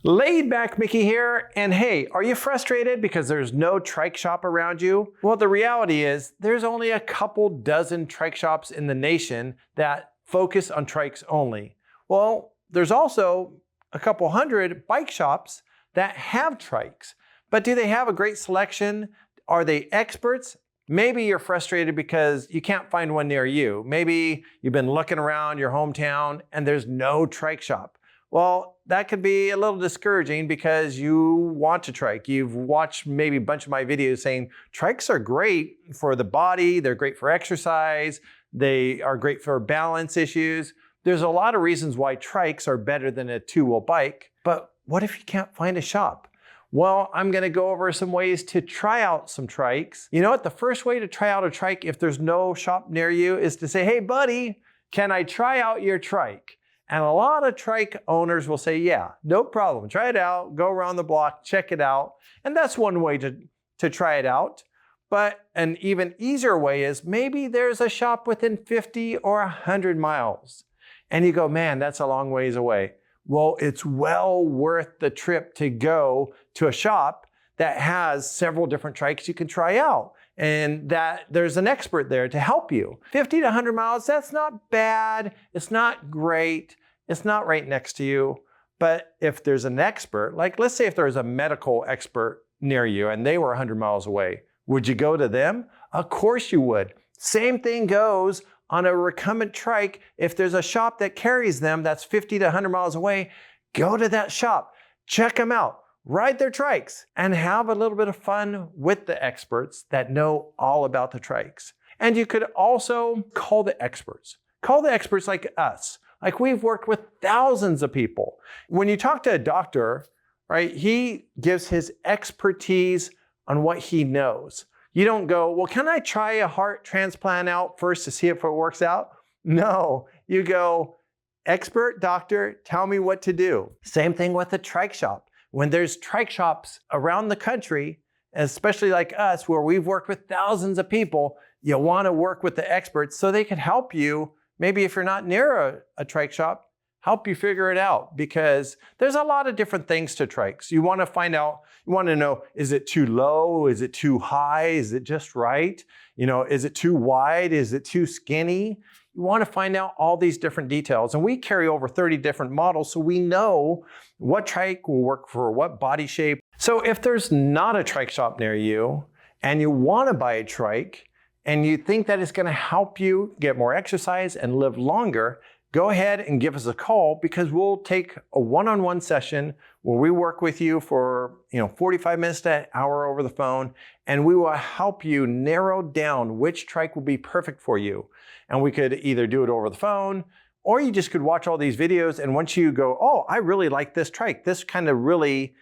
Laid back Mickey here, and hey, are you frustrated because there's no trike shop around you? Well, the reality is there's only a couple dozen trike shops in the nation that focus on trikes only. Well, there's also a couple hundred bike shops that have trikes, but do they have a great selection? Are they experts? Maybe you're frustrated because you can't find one near you. Maybe you've been looking around your hometown and there's no trike shop. Well, that could be a little discouraging because you want to trike. You've watched maybe a bunch of my videos saying trikes are great for the body, they're great for exercise, they are great for balance issues. There's a lot of reasons why trikes are better than a two-wheel bike, but what if you can't find a shop? Well, I'm gonna go over some ways to try out some trikes. You know what? The first way to try out a trike if there's no shop near you is to say, hey buddy, can I try out your trike? And a lot of trike owners will say, yeah, no problem. Try it out, go around the block, check it out. And that's one way to try it out. But an even easier way is maybe there's a shop within 50 or 100 miles. And you go, man, that's a long ways away. Well, it's well worth the trip to go to a shop that has several different trikes you can try out, and that there's an expert there to help you. 50 to 100 miles, that's not bad. It's not great. It's not right next to you. But if there's an expert, like let's say if there was a medical expert near you and they were 100 miles away, would you go to them? Of course you would. Same thing goes on a recumbent trike. If there's a shop that carries them that's 50 to 100 miles away, go to that shop, check them out, ride their trikes, and have a little bit of fun with the experts that know all about the trikes. And you could also call the experts. Call the experts like us. Like we've worked with thousands of people. When you talk to a doctor, right, he gives his expertise on what he knows. You don't go, well, can I try a heart transplant out first to see if it works out? No, you go, expert doctor, tell me what to do. Same thing with a trike shop. When there's trike shops around the country, especially like us, where we've worked with thousands of people, you want to work with the experts so they can help you. Maybe if you're not near a trike shop, help you figure it out, because there's a lot of different things to trikes. You want to find out, you want to know, is it too low? Is it too high? Is it just right? You know, is it too wide? Is it too skinny? You want to find out all these different details. And we carry over 30 different models, so we know what trike will work for what body shape. So if there's not a trike shop near you and you want to buy a trike and you think that it's going to help you get more exercise and live longer, go ahead and give us a call, because we'll take a one-on-one session where we work with you for 45 minutes to an hour over the phone, and we will help you narrow down which trike will be perfect for you. And we could either do it over the phone, or you just could watch all these videos, and once you go, oh, I really like this trike, this kind of really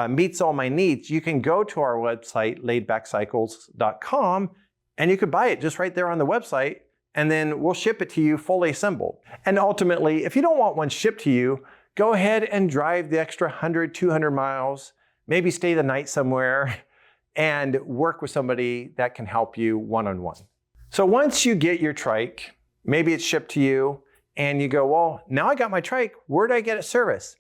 meets all my needs, you can go to our website, laidbackcycles.com, and you could buy it just right there on the website, and then we'll ship it to you fully assembled. And ultimately, if you don't want one shipped to you, go ahead and drive the extra 100, 200 miles, maybe stay the night somewhere, and work with somebody that can help you one-on-one. So once you get your trike, maybe it's shipped to you, and you go, well, now I got my trike, where do I get it serviced?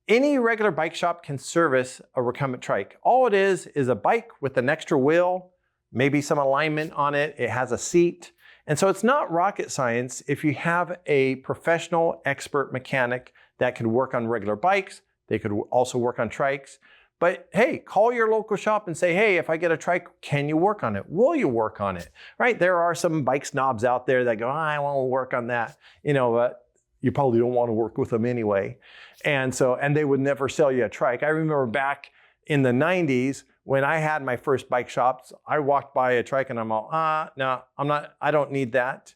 Any regular bike shop can service a recumbent trike. All it is a bike with an extra wheel, maybe some alignment on it, it has a seat. And so it's not rocket science if you have a professional expert mechanic that can work on regular bikes. They could also work on trikes. But hey, call your local shop and say, hey, if I get a trike, can you work on it? Will you work on it? Right? There are some bike snobs out there that go, I won't work on that. But you probably don't want to work with them anyway. And they would never sell you a trike. I remember back in the 90s, when I had my first bike shops, I walked by a trike and I'm all, no, I don't need that.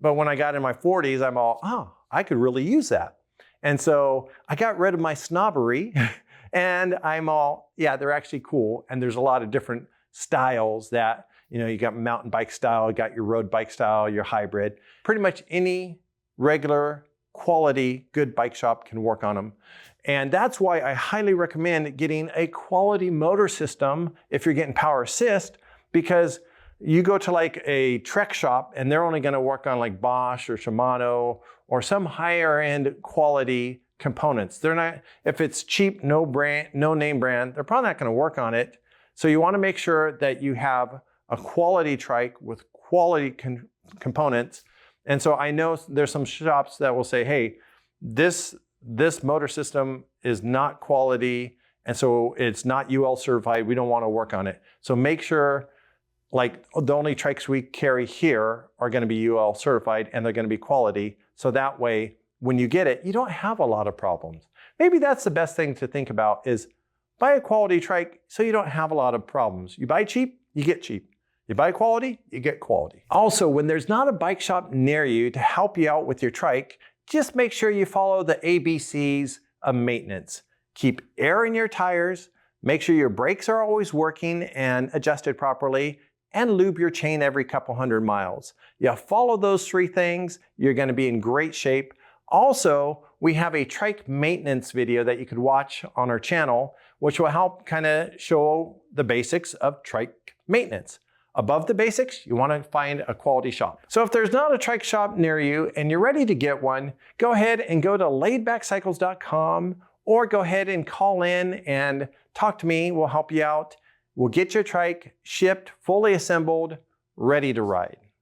But when I got in my 40s, I'm all, oh, I could really use that. And so I got rid of my snobbery and I'm all, yeah, they're actually cool. And there's a lot of different styles that, you got mountain bike style, you got your road bike style, your hybrid. Pretty much any regular, quality, good bike shop can work on them. And that's why I highly recommend getting a quality motor system if you're getting power assist, because you go to like a Trek shop and they're only going to work on like Bosch or Shimano or some higher end quality components. They're not, if it's cheap, no name brand, they're probably not going to work on it. So you want to make sure that you have a quality trike with quality components. And so I know there's some shops that will say, hey, this motor system is not quality, and so it's not UL certified. We don't want to work on it. So make sure, like, the only trikes we carry here are going to be UL certified and they're going to be quality. So that way, when you get it, you don't have a lot of problems. Maybe that's the best thing to think about, is buy a quality trike so you don't have a lot of problems. You buy cheap, you get cheap. You buy quality, you get quality. Also, when there's not a bike shop near you to help you out with your trike, just make sure you follow the ABCs of maintenance. Keep air in your tires, make sure your brakes are always working and adjusted properly, and lube your chain every couple hundred miles. You follow those 3 things, you're going to be in great shape. Also, we have a trike maintenance video that you could watch on our channel, which will help kind of show the basics of trike maintenance. Above the basics, you want to find a quality shop. So if there's not a trike shop near you and you're ready to get one, go ahead and go to laidbackcycles.com, or go ahead and call in and talk to me. We'll help you out. We'll get your trike shipped, fully assembled, ready to ride.